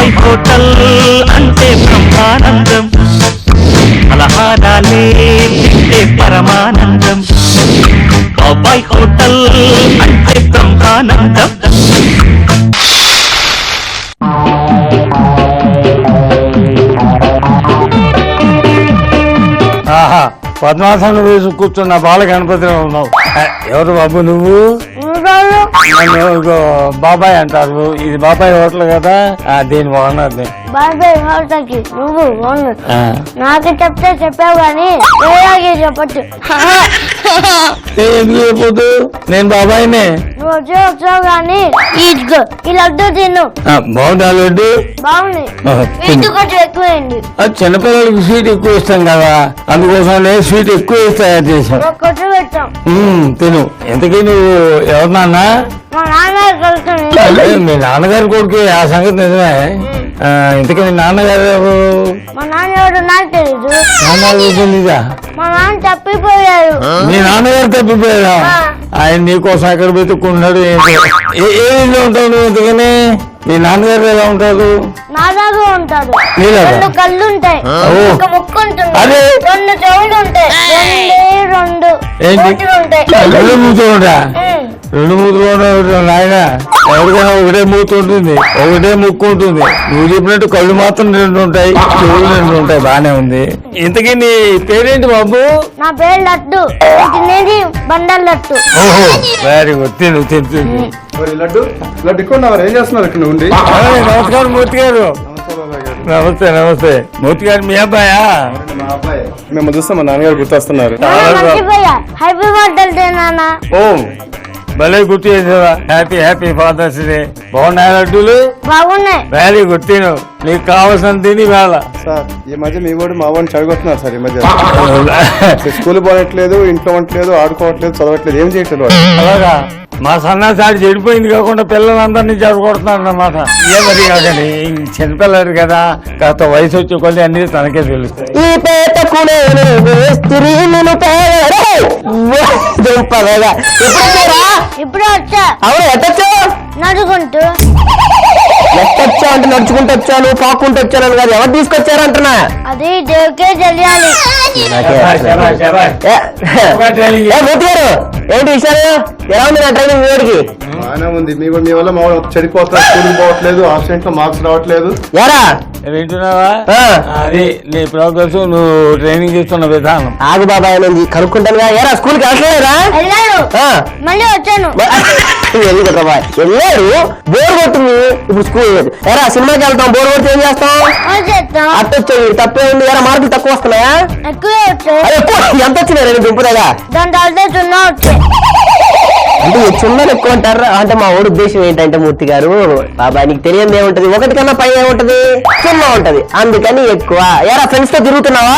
బాబాయ్ హోటల్ అంటే బ్రహ్మానందం, పలహారాలే తింటే పరమానందం. బాబాయ్ హోటల్ అంటే బ్రహ్మానందం. ఆహా, పద్మాసనం వేసి కూర్చున్న బాల గణపతిలో ఉన్నావు. ఎవరు బాబు నువ్వు? నన్ను బాబాయ్ అంటారు. ఇది బాబాయ్ హోటల్ కదా, దీని ఓనర్. బాబాయ్ హోటల్ కి నువ్వు ఓనర్. నాకు చెప్తే చెప్పావు కానీ వేరేగా చెప్పచ్చు. ఎందుకు చెప్పొద్దు, నేను బాబాయ్నే. నువ్వు వచ్చావు కానీ ఇదిగో ఈ లడ్డు తిను. బాగుంది ఆ లడ్డు, బాగుంది. స్వీట్ కొంచెం ఎక్కువేయండి. చిన్నపిల్లలకి స్వీట్ ఎక్కువ ఇస్తాం కదా, అందుకోసం స్వీట్ ఎక్కువ తయారు చేసాం. కొట్టు పెట్టాం, తిను. ఎంతకీ నువ్వు ఎవరు నాన్న? మా నాన్నగారు కలుస్తాను. మీ నాన్నగారి కొడుకు, ఆ సంగతి నిజమే. ఇంతకీ మీ నాన్నగారు ఎవరు? మా నాన్న ఎవరు నాకు తెలీదు. తెలీదా? మా నాన్న తప్పిపోయారు. మీ నాన్నగారు తప్పిపోయారా? ఆయన నీకోసం ఎక్కడ వెతుక్కుంటున్నాడు? ఏ ఇల్లు ఉంటావు నువ్వు? ఎందుకని మీ నాన్నగారు ఎలా ఉంటారు? నాలాగా ఉంటాడు. నీలాగా? రెండు కళ్ళు ఉంటాయి, ఒక ముక్కు ఉంటుంది, అదే రెండు చెవులు ఉంటాయి, రెండు మూతులు ఉంటాయి. రెండు మూతులు ఉంటా? రెండు మూతులు నాయన, ఎవరికైనా ఒకటే మూత ఉంటుంది, ఒకటే ముక్కు ఉంటుంది. నువ్వు చెప్పినట్టు కళ్ళు మాత్రం రెండు ఉంటాయి, చెవులు రెండు ఉంటాయి. బానే ఉంది. ఇంతకీ నీ పేరేంటి బాబు? నా పేరు లడ్డు, తినేది బండల్ లడ్డు. ఓహో, వెరీ గుడ్. తిను తిను. లడ్డు లడ్డు ఇక్కడ ఏం చేస్తున్నారు ఇక్కడ ఉండి? నమస్కారం మూర్తి గారు. నమస్తే నమస్తే. మూర్తి గారు మీ అబ్బాయా? మా అబ్బాయి. మేము చూస్తాం, మా నాన్నగారు గుర్తొస్తున్నారు. హ్యాపీ బర్త్డే నాన్న. ఓ భలే గుర్తు చేసావా. Happy happy father's day. బాగున్నాయి లడ్డూలు? బాగున్నాయి. Very good. తిను, నీకు కావాల్సిన తిని వేళ. సార్ ఈ మధ్య మీ వాడు మా వాడిని చెడగొట్టున్నారు సార్. ఈ మధ్య స్కూల్ పోవట్లేదు, ఇంట్లో ఉండట్లేదు, ఆడుకోవట్లేదు, చదవట్లేదు, ఏం చేయట్లేదు. అలాగా? మా సన్నాసారి చెడిపోయింది కాకుండా పిల్లలందరినీ చెడగొడుతున్నారు అన్నమాట. ఏమది కాకండి, చిన్నపిల్లడు కదా, కాస్త వయసు వచ్చే కొద్ది అన్ని తనకే తెలుస్తాయి. ఈ పేటకునే ఇప్పుడు వచ్చా. అవును, ఎట్టొచ్చా? నడుచుకుంటూ. ఎట్టొచ్చా అంటే నడుచుకుంటూ వచ్చాను, పాక్కుంటూ వచ్చాను కాదు. ఎవరు తీసుకొచ్చారంటున్నా? అది దేవుకే తెలియాలి. మూర్తి గారు, ఏంటి విషయాలు? ఎలా ఉంది నా ట్రైనింగ్ వేడికి? బాగానే ఉంది. మీ వల్ల మా వాడు చెడిపోతారు, స్కూల్కి పోవట్లేదు, ఆబ్సెంట్ లో మార్క్స్ రావట్లేదు. ఎరా వింటున్నావా? అది నీ ప్రోగ్రెస్, నువ్వు ట్రైనింగ్ చేస్తున్న విధానం. ఆగు బాబాయ్, నేను కనుక్కుంటాను. ఎరా స్కూల్కి వెళ్ళలేరా? వెళ్ళాను, మళ్ళీ వచ్చాను. వెళ్ళారు, బోర్ కొట్టింది. ఇప్పుడు స్కూల్ ఎరా సినిమాకి వెళ్తాం, బోర్ కొట్టి ఏం చేస్తాం? అట్టొచ్చాయి, తప్పే ఉంది. ఎరా మార్కులు తక్కువ వస్తున్నాయా? ఎక్కువే వచ్చాయి. ఎంత వచ్చినాయి రెండు దుంపుదగా? దాని తర్వాత చున్నా వచ్చాయి. అంటే చున్నలు ఎక్కువ అంటారు. అంటే మా ఊరి ఉద్దేశం ఏంటంటే మూర్తి గారు, బాబాయ్ నీకు తెలియదు ఏముంటది, ఒకటి కన్నా పై ఏముంటది, చిన్న ఉంటది, అందుకని ఎక్కువ. ఎరా ఫ్రెండ్స్ తో తిరుగుతున్నావా?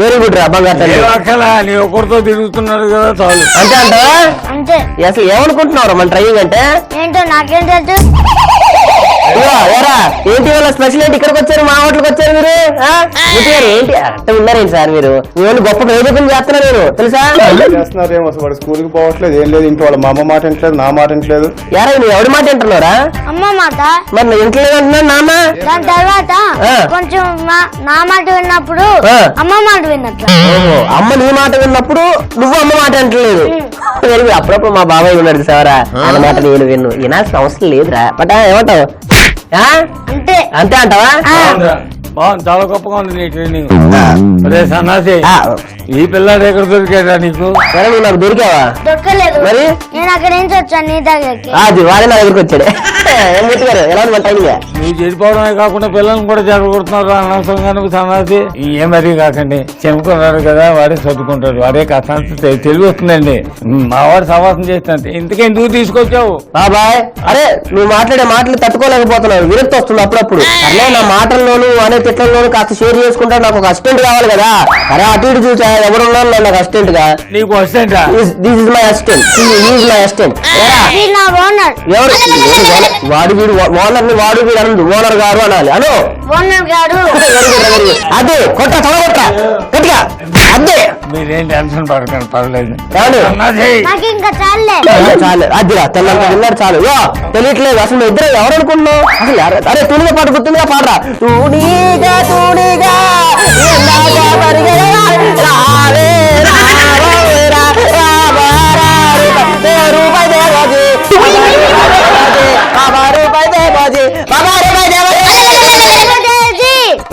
వెరీ గుడ్ రా బంగారు. నీ ఒకరితో తిరుగుతున్నాడు కదా చాలు. అంతే అంటావా? అంతే. అసలు ఏమనుకుంటున్నారు మన ట్రైనింగ్ అంటే? ఏంటో నాకేం తెలుసు. ఎరా ఏంటి వాళ్ళ స్పెషల్ ఏంటి? ఇక్కడికి వచ్చారు, మా హోటల్కి వచ్చారు మీరు? మూర్తి గారు ఏంటి అట్ట ఉన్నారేంటి సార్ మీరు? ఇవన్నీ గొప్ప ప్రయోజనం చేస్తున్నారు మీరు, తెలుసా? చేస్తున్నారేమో అసలు. వాడు స్కూల్కి పోవట్లేదు, ఏం లేదు. ఇంట్లో వాళ్ళ మా అమ్మ మాట వింటలేదు, నా మాట వింటలేదు. ఎరా నువ్వు ఎవరి మాట వింటున్నారా? అమ్మ మాట. మరి నువ్వు ఇంట్లో అంటున్నావు నాన్న? దాని తర్వాత కొంచెం నా మాట విన్నప్పుడు అమ్మ మాట విన్నట్లు. అమ్మ నీ మాట విన్నప్పుడు నువ్వు అమ్మ మాట వింటలేదు. అప్పుడప్పుడు మా బాబాయ్ విన్నాడు సారా, ఆయన మాట నేను విన్ను. వినాల్సిన అవసరం లేదురా. బట్ ఏమంటావు? అంతే అంతే అంటావా? చాలా గొప్పగా ఉంది నీ ట్రైనింగ్. అదే సన్నాసి, ఈ పిల్లాడు ఎక్కడ దొరికాడా నీకు? సరే నువ్వు నాకు దొరికావా? దొరకలేదు. మరి నేను అక్కడ నుంచి వచ్చాను నీ దగ్గరికి. అది వాడే నా దగ్గరికి వచ్చాడు. గారు ఎలా ఉంది టైం? నువ్వు చెడిపోవడమే కాకుండా పిల్లల్ని కూడా జరగొడుతున్నారు అనవసరంగా. నువ్వు సన్నాసి ఏం మరీ కాకండి. చెప్పుకున్నాడు కదా, వాడే చదువుకుంటాడు, వాడే కాస్త తెలివి వస్తుందండి. మా వాడు సవాసం చేస్తాను. ఇంతకెందుకు తీసుకొచ్చావు? బాబాయ్ అరే నువ్వు మాట్లాడే మాటలు తట్టుకోలేకపోతున్నావు, విరక్తి వస్తుంది అప్పుడప్పుడు. అరే నా మాటల్లోనూ అనే తిట్లలోనూ కాస్త షేర్ చేసుకుంటాడు. నాకు ఒక అసిస్టెంట్ కావాలి కదా. అరే అటు ఇటు చూసా ఎవరున్నాను నాకు అసిస్టెంట్ గా. నీకు assistant? This is my assistant. My assistant. ఎవరు వాడు వీడు ఓనర్ ని వాడు వీడు అనండి, ఓనర్ గారు అనాలి. అను ఓనర్ గారు. అదే కొట్ట తొలగొట్ట గట్టిగా అదే. మీరేం టెన్షన్ పడకండి, పర్లేదు. చాలు నాకు ఇంకా చాలే. చాలు అదిరా తెల్లంత విన్నారు చాలు. తెలియట్లేదు అసలు ఇద్దరు ఎవరు అనుకుంటున్నావు అసలు? అరే తునిగా పాట గుర్తుందిగా పాడరా. తూనీగా తూనీగా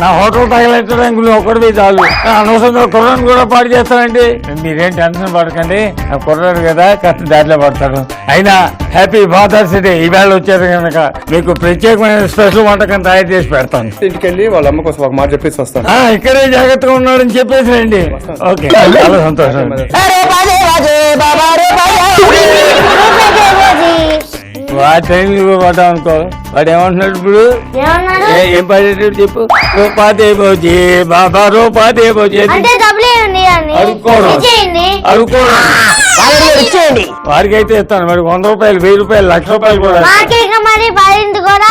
నా హోటల్ తగలెట్టడానికి ఒకటి చాలు. అనవసరంగా కుర్రాన్ని కూడా పాడు చేస్తానండి. మీరేం టెన్షన్ పడకండి, ఆ కుర్రాడు కదా కాస్త దారిలో పడతాడు. అయినా హ్యాపీ ఫాదర్స్ డే ఈవేళ వచ్చారు కనుక మీకు ప్రత్యేకమైన స్పెషల్ వంటకం తయారు చేసి పెడతాను. ఇంటికి వెళ్ళి వాళ్ళ అమ్మ కోసం ఒక మాట చెప్పేసి వస్తాను. ఇక్కడే జాగ్రత్తగా ఉన్నాడని చెప్పేసి రండి. ఓకే, చాలా సంతోషం. వాడు ట్రైనింగ్ పడ్డాం అనుకో, వాడు ఏమంటున్నాడు ఇప్పుడు? ఏమన్నాడు? ఏం పాడేటట్టు చెప్పు. రూపాదే భోజీ బాబా, రూపాదే భోజీ. అంటే డబ్బులు ఇవ్వండి అని అడుక్కోవడం. ఇచ్చేయండి. అడుక్కోవడం ఇచ్చేయండి. వారికి అయితే ఇస్తాను, మరి 100 రూపాయలు, 1000 రూపాయలు, 1,00,000 రూపాయలు కూడా. మాకే ఇక మరి పడింది కూడా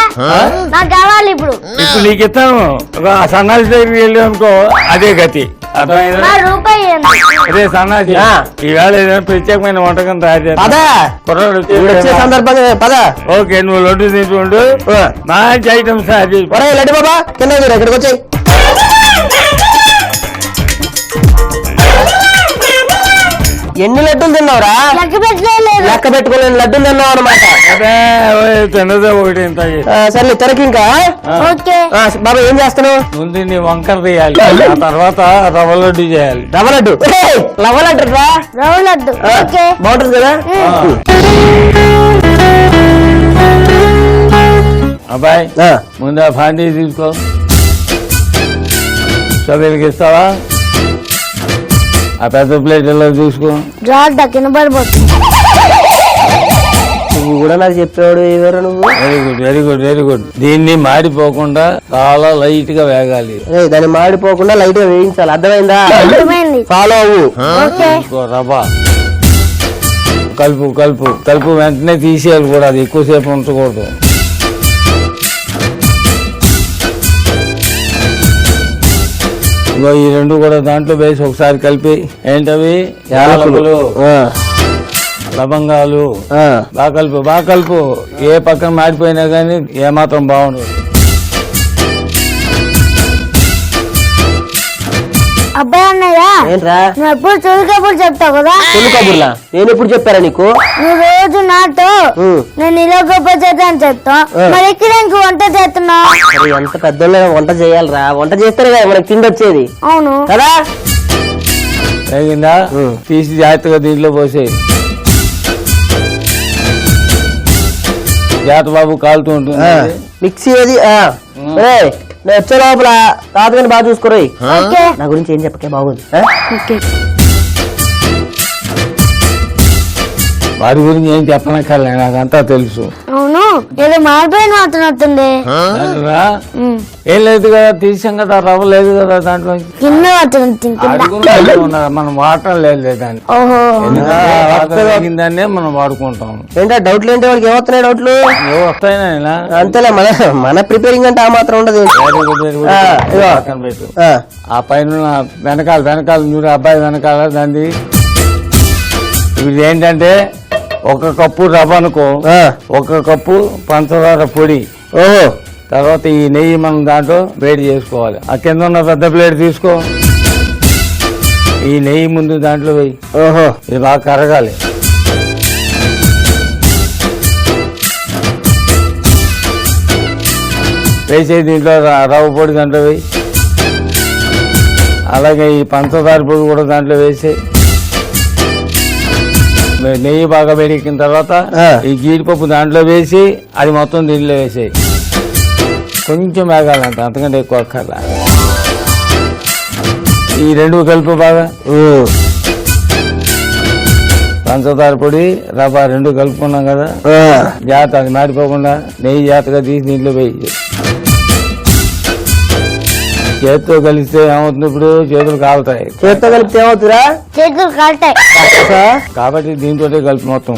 నాకు కావాలి ఇప్పుడు. ఇప్పుడు నీకు ఇస్తాను. ఒక సన్నాసి దగ్గరికి వెళ్ళి అనుకో, అదే గతి. అర్థమైందా? నా రూపాయి ఇవ్వండి. అదే సన్నాసి. ఈవేళ ఏదైనా ప్రత్యేకమైన వంటకం తయారు చేస్తా. పదా కుర్రాడు వచ్చే వచ్చేసాడు. సందర్భంగా పదా. ఓకే, నువ్వు లడ్డు తింటుండు, మంచి ఐటమ్స్ తయారు చేసి. ఒరే లడ్డు బాబా కింద ఇక్కడికి వచ్చాయి. ఎన్ని లడ్డూలు తిన్నావురా? లెక్క పెట్టలేదు. లెక్క పెట్టుకోలేని లడ్డూలు తిన్నావు అనమాట. అదే తిన్నదే ఒకటి ఇంత. సర్లే తెరకి ఇంకా. ఓకే బాబా ఏం చేస్తున్నావు? ముందు నీ వంకర తీయాలి, ఆ తర్వాత రవ్వ లడ్డు చేయాలి. రవ్వ లడ్డు. రవ్వ లడ్డు రా. రవ్వ లడ్డు. ఓకే బాగుంటుంది కదా. అబ్బాయి ముందు ఆ ఫాండీ తీసుకో. సభ్యులకి ఇస్తావా? ఆ పెద్ద ప్లేట్ ఎలా చూసుకో. జాగ్రత్త కింద పడిపోతుంది. నువ్వు కూడా నాకు చెప్పాడు ఎవరు నువ్వు? Very good, very good, very good. దీన్ని మాడిపోకుండా చాలా లైట్ గా వేగాలి. దాన్ని మాడిపోకుండా లైట్ గా వేయించాలి. అర్థమైందా? అర్థమైంది. ఫాలో అవ్వు. ఓకే రవ్వ కలుపు కలుపు కలుపు, వెంటనే తీసేయాలి కూడా, అది ఎక్కువసేపు ఉంచకూడదు. ఈ రెండు కూడా దాంట్లో వేసి ఒకసారి కలిపి. ఏంటవి? యాలకులు, లవంగాలు. బాగా కలుపు, బాగా కలుపు. ఏ పక్కన మాడిపోయినా కానీ ఏమాత్రం బాగుండదు. అబ్బాయి అన్నయ్య, ఏంట్రా నువ్వు ఎప్పుడు చదువు కబుర్లు చెప్తావు కదా. చెల్లి కబుర్లా? నేను ఎప్పుడు చెప్పారా నీకు? నువ్వు రోజు నాతో నేను ఇలా గొప్ప చేద్దాం అని చెప్తా, మరి ఇక్కడ ఇంక వంట చేస్తున్నావు. ఎంత పెద్దోళ్ళు వంట చేయాలరా? వంట చేస్తేనే కదా మనకి తిండి వచ్చేది. అవును కదా. తగిందా? తీసి జాగ్రత్తగా దీంట్లో పోసేయి. జాత బాబు కాలుతూ ఉంటుంది. మిక్సీ ఏది? నేను వచ్చే లోపల తాతగాని బాగా చూసుకోరాయి. ఓకే నా గురించి ఏం చెప్పకే, బాగుంది. ఓకే వారి గురించి ఏం చెప్పనక్కర్లే, నాకంతా తెలుసు. అవును ఏదో మాడిపోయిన మాట్లాడుతుంది. ఏం లేదు కదా, తీసాం కదా, రవ్వ లేదు కదా దాంట్లో. కింద మాట్లాడుతుంది. మనం వాడటం లేదు దాన్ని. ఓహో దాన్నే మనం వాడుకుంటాం. ఏంటో డౌట్లు ఏంటి? వాడికి ఏమవుతున్నాయి డౌట్లు? ఏవో వస్తాయినా. అంతేలే, మన ప్రిపేరింగ్ అంటే ఆ మాత్రం ఉండదు. పక్కన పెట్టు. ఆ పైన వెనకాల వెనకాల చూడు, అబ్బాయి వెనకాల దాన్ని. ఇది ఏంటంటే 1 కప్పు రవ్వ అనుకో, 1 కప్పు పంచదార పొడి. ఓహో. తర్వాత ఈ నెయ్యి మనం దాంట్లో వేడి చేసుకోవాలి. ఆ కింద ఉన్న పెద్ద ప్లేట్ తీసుకో, ఈ నెయ్యి ముందు దాంట్లో వేయి. ఓహో. ఇది బాగా కరగాలి. వేసే దీంట్లో రవ్వ పొడి దాంట్లో వేయి. అలాగే ఈ పంచదార పొడి కూడా దాంట్లో వేసి నెయ్యి బాగా వేడెక్కిన తర్వాత ఈ జీడిపప్పు దాంట్లో వేసి అది మొత్తం దీంట్లో వేసేయి. కొంచెం వేగాలంట, అంతకంటే ఎక్కువ అక్కర్లా. ఈ రెండు కలుపు బాగా. పంచదార పొడి రవ్వ రెండు కలుపుకున్నాం కదా, జాగ్రత్త అది మాడిపోకుండా నెయ్యి జాగ్రత్తగా తీసి దీంట్లో వేయి. చేతితో కలిస్తే ఏమవుతుంది? ఇప్పుడు చేతులు కాలుతాయి. చేతితో కలిపితే ఏమవుతుందా? చేతులు కాలుతాయి. కాబట్టి దీంతో కలిపి మొత్తం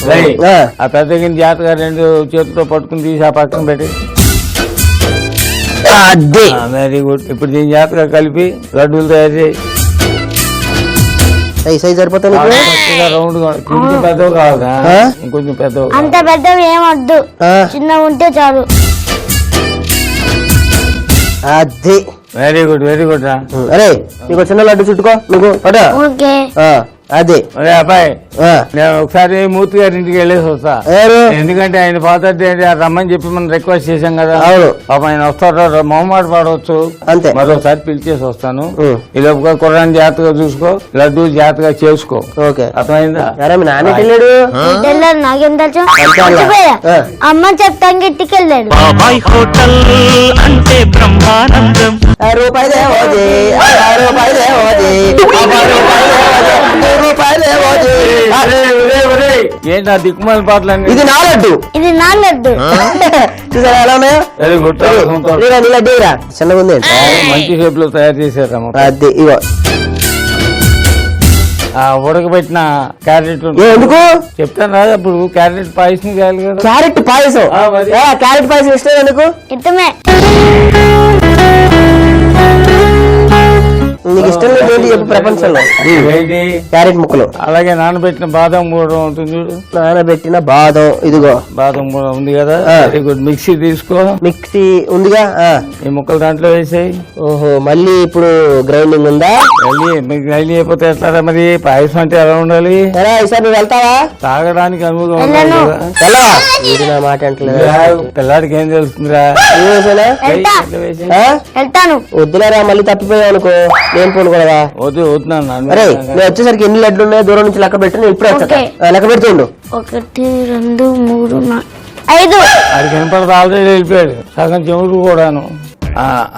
రేయ్, ఆ. ఆ పెద్ద గిన్నె జాతగా 2 చేతులతో పట్టుకుని తీసి ఆ పక్కన పెట్టి అదే వెరీ గుడ్. ఇప్పుడు దీని జాతగా కలిపి లడ్డూలు తయారు చేయి. ఈ సైజ్ సరిపోతుంది రౌండ్ కొంచెం పెద్దవి కావాలా ఆ? ఇంకొంచెం పెద్దవి అంత పెద్దవి ఏమొద్దు, చిన్నగా ఉంటే చాలు. అది వెరీ గుడ్ వెరీ గుడ్ రా. అరే నీకు చిన్న లడ్డు చుట్టుకో నువ్వు పట ఓకే. అదే అరే అబ్బాయి, నేను ఒకసారి మూర్తి గారి ఇంటికి వెళ్ళేసి వస్తా. ఎవరు ఎందుకంటే ఆయన ఫాదర్ డే రమ్మని చెప్పి మనం రిక్వెస్ట్ చేశాం కదా. అవును. పాప ఆయన వస్తాడో మొహమాట పడవచ్చు. అంతే. మరోసారి పిలిచేసి వస్తాను. ఈ లోపుగా కుర్రాన్ని జాగ్రత్తగా చూసుకో, లడ్డు జాగ్రత్తగా చేసుకో. ఓకే అర్థమైందా? అరే మీ నాన్న వెళ్ళాడు తెల్లారు నాకేం తెలుసు, అంతే అలా. మర్చిపోయా. ఆ. అమ్మ చెప్తానికి ఇంటికి వెళ్ళాడు. బాబాయ్ హోటల్ అంటే బ్రహ్మానందం. రూపాయలేమోజీ రూపాయలేమోజీ రూపాయలేమోజీ. ఏంటి ఆ దిక్కుమాల పాటలన్నీ? ఇది నా లడ్డు, ఇది నా లడ్డు. చూసారా ఎలా ఉన్నాయో? Very good. ఇదిగో నీ లడ్డు రా, చిన్నగా ఉంది ఏంటి? మంచి షేప్ లో తయారు చేశారమ్మ. అది ఇగో ఆ ఉడకబెట్టిన క్యారెట్ ఎందుకు చెప్తాను రాదు. అప్పుడు క్యారెట్ పాయసం చేయాలి కదా. క్యారెట్ పాయసం. ఆ, మరి. క్యారెట్ పాయసం ఇష్టం ఎందుకు? ఇష్టమే. నీకు ఇష్టం లేదు ఏంటి చెప్పు ప్రపంచంలో? ఏంటి? క్యారెట్ ముక్కలు. అలాగే నానబెట్టిన బాదం కూడా ఉంటుంది చూడు. నానబెట్టిన బాదం ఇదిగో బాదం కూడా ఉంది కదా. ఆ. Very good. మిక్సీ తీసుకో, మిక్సీ ఉందిగా. ఈ ముక్కలు దాంట్లో వేసేయి. ఓహో మళ్ళీ ఇప్పుడు గ్రైండింగ్ ఉందా? మీకు రైలు అయిపోతే ఎట్లా మరి? పాయసం అంటే ఎలా ఉండాలి? ఎలా ఈసారి నువ్వు వెళ్తావా? తాగడానికి అనువుగా ఉండాలి వెళ్ళను. కదా. ఎలా ఇది నా మాట అంటలేదు. పిల్లాడికి ఏం తెలుస్తుందిరా? వెళ్తా, వెళ్తాను. వద్దులేరా మళ్ళీ తప్పిపోయావు అనుకో నేను పోను కూడా. వద్దు వద్దున్నాను. అరే నేను వచ్చేసరికి ఎన్ని లడ్లు ఉన్నాయో దూరం నుంచి లెక్క పెట్టి నేను ఇప్పుడే వచ్చా. ఓకే. లెక్క పెడుతుండు. 1 2 3 4 5. వాడికి వినపడదు, ఆల్రెడీ వెళ్ళిపోయాడు. సగం చెవుడు కూడాను.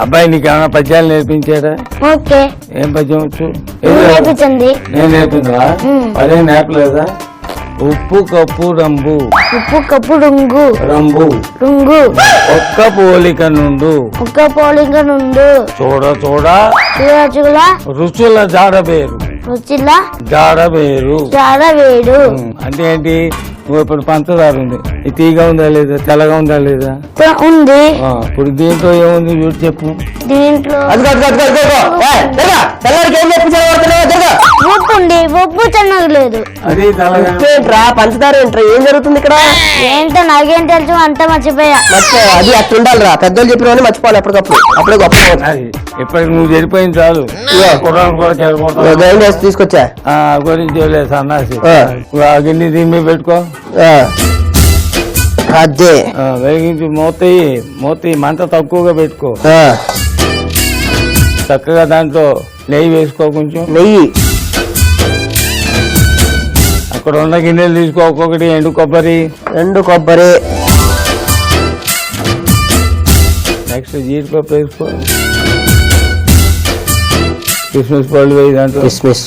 అబ్బాయి నీకు ఏమైనా పద్యాలు నేర్పించాడా? ఓకే. ఏం పద్యం వచ్చు? నేర్పించండి. నేను నేర్పిందా? అదే నేర్పలేదా? ఉప్పు కప్పు రంబు ఉప్పు కప్పు రుంగు రంబు రుంగు ఒక్క పోలిక నుండు ఒక్క పోలిక నుండు చూడ చూడ చూడ రుచుల జాడబేరు రుచిల జాడబేరు. జాడవేడు. అంటే ఏంటి? నువ్వు ఇప్పుడు పంచదార ఉంది, ఇది తీగా ఉందా లేదా, తెల్లగా ఉందా లేదా? ఉంది. ఇప్పుడు దీంట్లో ఏముంది చూడు చెప్పు. దీంట్లో తెల్లడికి ఏం చెప్పించా? ఉప్పు ఉంది, ఉప్పు చిన్నది లేదు. అది తెల్లగా ఏంట్రా పంచదార ఏంట్రా? ఏం జరుగుతుంది ఇక్కడ? ఏంటో నాకేం తెలుసు, అంతా మర్చిపోయా. మర్చిపో, అది అట్లా ఉండాలిరా. పెద్దలు చెప్పిన మర్చిపోవాలి అప్పటికప్పుడు. అప్పుడే గొప్ప అది ఇప్పటికి నువ్వు చెడిపోయింది చాలు. కుర్రాన్ని కూడా చెడిపోతావు. గ్రైండ్ చేసి తీసుకొచ్చా. గురించి లేదు సన్నాసి. ఆ. ఆ గిన్నె దీని మీద పెట్టుకో. అదే వెలిగించి మూత మంట తక్కువగా పెట్టుకో. చక్కగా దాంట్లో నెయ్యి వేసుకో, కొంచెం నెయ్యి. అక్కడ ఉన్న గిన్నెలు తీసుకో, ఒక్కొక్కటి ఎండు కొబ్బరి, 2 కొబ్బరి, నెక్స్ట్ జీడిపప్పు వేసుకో, కిస్మిస్ పళ్ళు వేయి దాంట్లో, కిస్మిస్,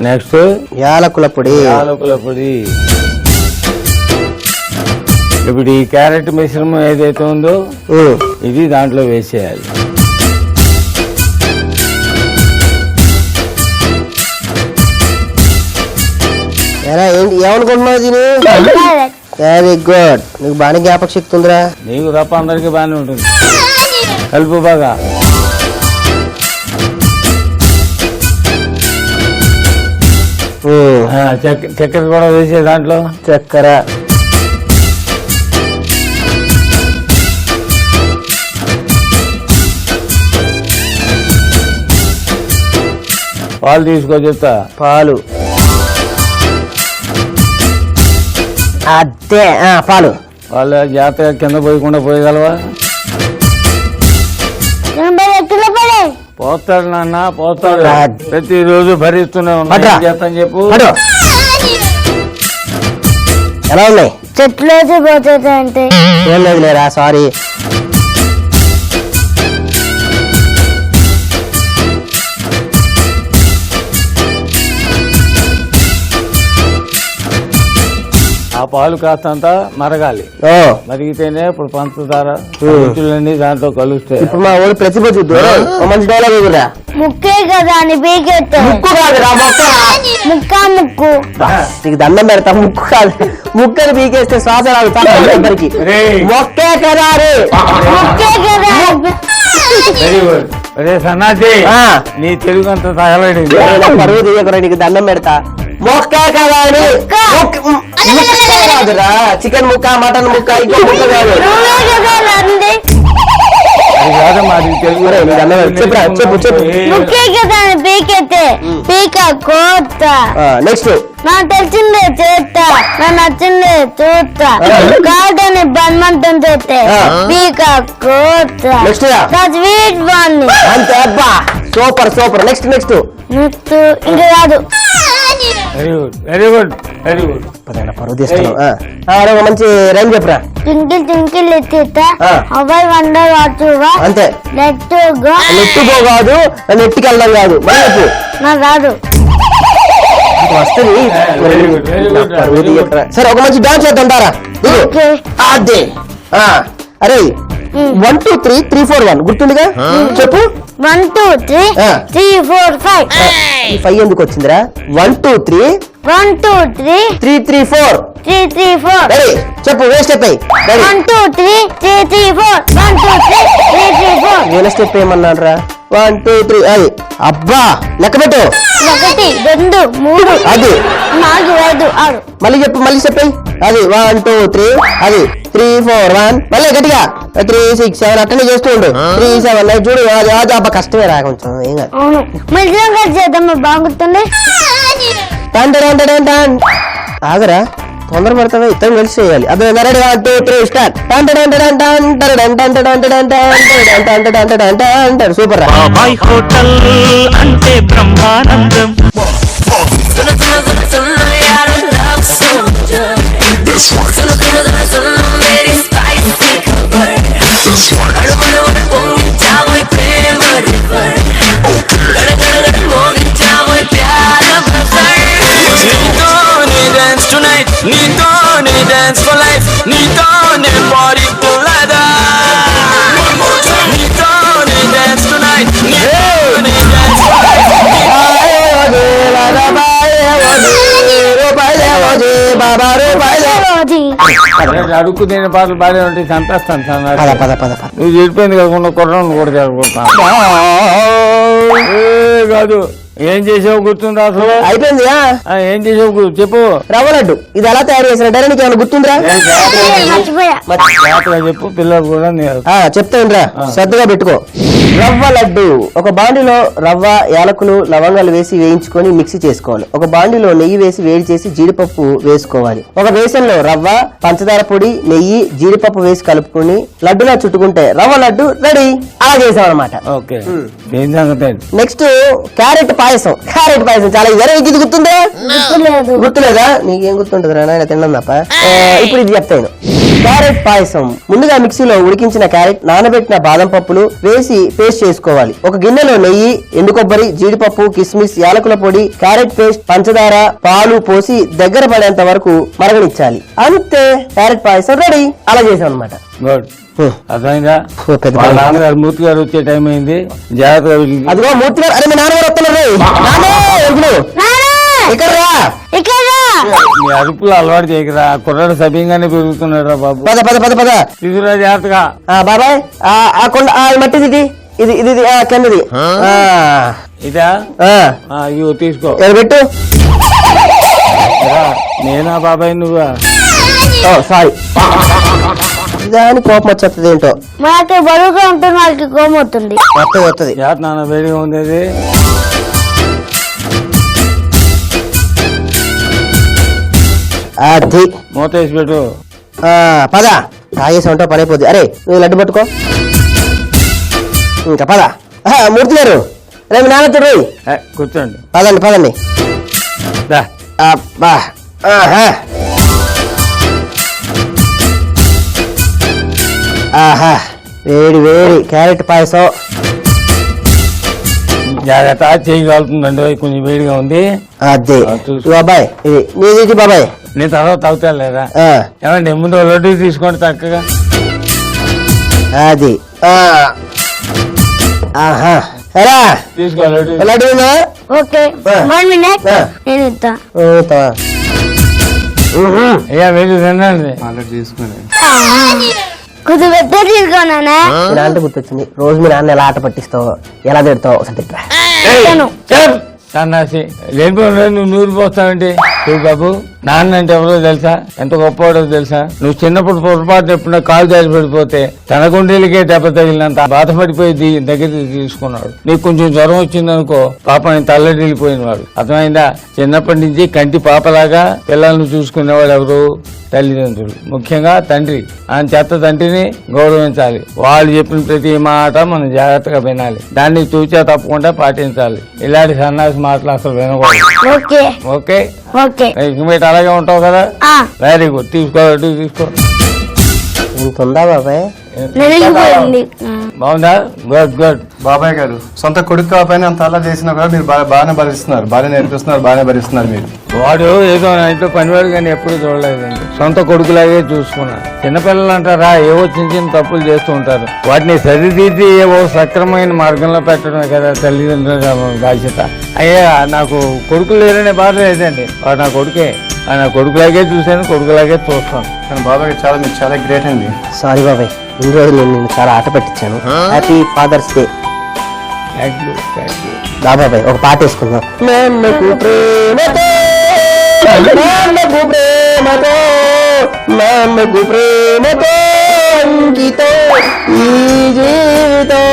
నెక్స్ట్ యాలకుల పొడి, యాలకుల పొడి. ఇప్పుడు ఈ క్యారెట్ మిశ్రమం ఏదైతే ఉందో ఇది దాంట్లో వేసేయాలి. ఎలా ఏంటి ఏమనుకుంటున్నావు దీని? Very good. నీకు బాగా జ్ఞాపక శక్తి ఉందిరా. నీకు తప్ప అందరికీ బాగానే ఉంటుంది. కలుపు బాగా. చక్కెర కూడా వేసే దాంట్లో. చక్కెర, పాలు తీసుకో చెప్తా. పాలు. అదే పాలు. వాళ్ళు జాగ్రత్తగా కింద పోయకుండా పోయగలవా? పోస్తాడు నాన్న, పోస్తాడు. ప్రతిరోజు భరిస్తూనే ఉన్నా. చేస్తాను చెప్పు. ఎలా ఉన్నాయి? చెట్లు పోతుంది అంటే ఏం లేదు లేరా, సారీ. ఆ పాలు కాస్తంత మరగాలి. ఓ మరిగితేనే ఇప్పుడు పంచదార రుచులన్నీ దాంట్లో కలుస్తాయి. ఇప్పుడు మా ఊరు ప్రతిభ చూద్దు మంచి డైలాగ్ ఎదురా. ముక్కే కదా అని పీకెత్తే. ముక్కు కాదురా ముక్క ముక్కు. నీకు దండం పెడతా, ముక్కు కాదు. ముక్కని పీకేస్తే శ్వాస రాదు అందరికి. మొక్కే కదా రే. ముక్కే కదా. Very good. అరే సన్నాసి, నీ తెలుగు అంత తగలడింది. పరువు తీయకురా, నీకు దండం పెడతా. మొక్కే కదా అని. ముక్క కాదురా, చికెన్ ముక్క, మటన్ ముక్క, ఇంకో ముక్క కాదు. అది కాదమ్మా, అది తెలుగు. ముక్కే కదా అని పీకెత్తే. పీక కోత. నెక్స్ట్ నాకు తెలిసిందే చేస్తా, నాకు నచ్చిందే చూస్తా. కాదని బన్మంతం చూస్తే పీక కోత. Next sweet one. అంతే అబ్బా, super super. Next next next ఇంకా కాదు. Very good, very good, very good. పరువు తీస్తున్నావు. మంచి రైమ్ చెప్పురా. ట్వింకిల్ ట్వింకిల్ ఎత్తితే అబ్బాయి వండర్ వాచువా. అంతే. Let go. నెట్ గో కాదు, నెట్కి వెళ్ళడం కాదు. చెప్పు. నాకు రాదు. వస్తుంది. సరే ఒక మంచి డాన్స్ చేద్దాంటారా? అదే. అరే 1 2 3 3 4 1 గుర్తుందిగా? చెప్పు. 1 2 3 3 4 5. 5 ఎందుకు వచ్చిందిరా? 1 2 3 1 2 3 3 3 4 3 3 4. రెడీ చెప్పు. Waste step 1 2 3 3 3 4 1 2 3 3 3 4. వేల స్టెప్ ఏమన్నాడు రా? 1 2 3 అది. అబ్బా లెక్క పెట్టు. 1 2 3 అది 4 5 6. మళ్ళీ చెప్పు, మళ్ళీ చెప్పి. అది 1 2 3 అది 3 4 1 మళ్ళీ గట్టిగా 3 6 7 అట్టనే చేస్తూ ఉండు. 3 7 9 చూడు. అది అది అబ్బా కష్టమే రా కొంచెం. ఏం కాదు. అవును మళ్ళీ చేద్దాం, బాగుంటుంది. ఆగరా, తొందర పడతావా? ఇద్దరు కలిసి చేయాలి. అదే రెడీ 1 2 3 స్టార్ట్. అంటాడు. సూపర్ రా. బాబాయ్ హోటల్ అంటే బ్రహ్మానందం. నీతోనే డాన్స్ ఫర్ లైఫ్, నీతోనే పార్టీ టుగెదర్. నీతోనే డాన్స్ టునైట్, నీతోనే డాన్స్ ఫర్ లైఫ్. అడుక్కు తినే పాటలు పాడే ఉంటే చంపేస్తాను సార్. పద పద పద. నువ్వు చెడిపోయింది కాకుండా కుర్రాన్ని కూడా జరుగుతాను కాదు. ఏం చేసావు గుర్తుందా అసలు? అయిపోయింది. ఏం చేసావు చెప్పు. రవ్వ లడ్డు ఇది ఎలా తయారు చేసిన డైరెక్ట్ ఏమైనా గుర్తుందిరా? మర్చిపోయా. చెప్పు, పిల్లలు కూడా చెప్తానురా, శ్రద్ధగా పెట్టుకో. రవ్వ లడ్డు. ఒక బాండిలో రవ్వ, యాలకులు, లవంగాలు వేసి వేయించుకొని మిక్సీ చేసుకోవాలి. ఒక బాండిలో నెయ్యి వేసి వేడి చేసి జీడిపప్పు వేసుకోవాలి. ఒక బేసన్లో రవ్వ, పంచదార పొడి, నెయ్యి, జీడిపప్పు వేసి కలుపుకొని లడ్డులా చుట్టుకుంటే రవ్వ లడ్డు రెడీ. అలా చేసాం అనమాట. ఓకే. ఏం సంగతి? నెక్స్ట్ క్యారెట్ పాయసం. క్యారెట్ పాయసం చాలా ఇది గుర్తుందా? గుర్తులేదా? నీకేం గుర్తుంటది రా నాయన, తిన్నాం తప్ప. ఇప్పుడు ఇది చెప్తాను. క్యారెట్ పాయసం. ముందుగా మిక్సీలో ఉడికించిన క్యారెట్, నానబెట్టిన బాదం పప్పులు వేసి పేస్ట్ చేసుకోవాలి. ఒక గిన్నెలో నెయ్యి, ఎండు కొబ్బరి, జీడిపప్పు, కిస్మిస్, యాలకుల పొడి, క్యారెట్ పేస్ట్, పంచదార, పాలు పోసి దగ్గర పడేంత వరకు మరగనిచ్చాలి. అంతే, క్యారెట్ పాయసం రెడీ. అలా చేసాం అనమాట. గుడ్. అర్థమైందా? నాన్నగారు మూర్తి గారు వచ్చే టైం అయింది, జాగ్రత్తగా. అదిగో మూర్తి గారు. అరే మీ నాన్నగారు వస్తున్నారు. ఇక్కడ రా. నీ అరుపులు అలవాటు చేయకరా, కుర్రాడు సభ్యంగానే పెరుగుతున్నాడు రా బాబు. పద పద పద పద. తీసుకురా జాగ్రత్తగా. బాబాయ్ ఆ కొండ మట్టిది ఇది ఇది ఇది కిందది. ఇదా? ఇగో తీసుకో. పెట్టు. నేనా బాబాయ్ నువ్వా? సారీ. దాని కోపం వచ్చేస్తుంది ఏంటో. మాకు బరువుగా ఉంటుంది, వాళ్ళకి కోపం వస్తుంది. వస్తుంది. నాన్న వేడిగా ఉంది అది. అది మూత వేసి పెట్టు. పద. తాగేసి ఉంటావు, పని అయిపోద్ది. అరే నువ్వు లడ్డు పట్టుకో. ఇంకా పద. మూర్తి గారు రేపు నాన్నతో రోయ్. కూర్చోండి. పదండి పదండి. ఆహా వేడి వేడి క్యారెట్ పాయసం. జాగ్రత్త చేయగలుగుతుందండి, కొంచెం వేడిగా ఉంది. అదే బాబాయ్, ఇది నీది బాబాయ్. నేను తర్వాత తాగుతా లేదా ఏమండి, ముందు లడ్డు తీసుకోండి చక్కగా. అది ఆహా ఎలా తీసుకో లడ్డు. లడ్డు ఉందా? ఓకే 1 మినిట్ నేను ఇస్తా. అయ్యా వెళ్ళి తినండి. ఆల్రెడీ తీసుకుని కొద్ది పెద్ద తీసుకోనా. ఇలాంటి గుర్తొచ్చింది, రోజు మీ నాన్న ఎలా ఆట పట్టిస్తావు, ఎలా తిడతావు ఒకసారి తిట్టరా. సన్నాసి లేనిపోయి నువ్వు నూరు పోస్తావండి. చూడు బాబు, నాన్న అంటే ఎవరో తెలుసా, ఎంత గొప్పవాడో తెలుసా. నువ్వు చిన్నప్పుడు పొరపాటు ఎప్పుడైనా కాలు జారి పడిపోతే తన గుండెలకే దెబ్బ తగిలినంత బాధపడిపోయి దగ్గరికి తీసుకున్నాడు. నీకు కొంచెం జ్వరం వచ్చిందనుకో పాప ఆయన తల్లడిల్లిపోయిన వాడు. అర్థమైందా? చిన్నప్పటి నుంచి కంటి పాపలాగా పిల్లలను చూసుకునేవాడు ఎవరు? తల్లిదండ్రులు, ముఖ్యంగా తండ్రి. ఆయన చేత తండ్రిని గౌరవించాలి. వాళ్ళు చెప్పిన ప్రతి మాట మనం జాగ్రత్తగా వినాలి, దాన్ని తూచా తప్పకుండా పాటించాలి. ఇలాంటి సన్నాసి మాటలు అసలు వినకూడదు. ఓకే ఓకే ఓకే ఇంకమేట అలాగే ఉంటావు కదా. వెరీ గుడ్, తీసుకో తీసుకో. ఇంత ఉందా బాబాయ్? నలిగిపోయింది. బాగుందా? Good good. బాబాయ్ గారు సొంత కొడుకు కాకపోయినా అంత అలా చేసినా కూడా మీరు బాగానే భరిస్తున్నారు, బాగానే నేర్పిస్తున్నారు, బాగానే భరిస్తున్నారు మీరు. వాడు ఏదో నా ఇంట్లో పనివాడు కానీ ఎప్పుడు చూడలేదండి, సొంత కొడుకులాగే చూసుకున్నాను. చిన్నపిల్లలు అంటారా, ఏవో చిన్న చిన్న తప్పులు చేస్తూ ఉంటారు, వాటిని సరిదిద్ది ఏవో సక్రమైన మార్గంలో పెట్టడమే కదా తల్లిదండ్రుల బాధ్యత. అయ్యా నాకు కొడుకులు లేరనే బాధ లేదండి, వాడు నా కొడుకే. నా కొడుకులాగే చూశాను, కొడుకులాగే చూస్తాను. కానీ బాబాయ్ గారు మీరు చాలా గ్రేట్ అండి. సారీ బాబాయ్, ఇన్ని రోజులు నేను నిన్ను చాలా ఆట పట్టించాను. Happy father's day. Thank you thank you. బాబాయ్ ఒక పాట వేసుకుందాం. నాన్నకు ప్రేమతో నాన్నకు ప్రేమతో నాన్నకు ప్రేమతో అంకితం ఈ జీవితం.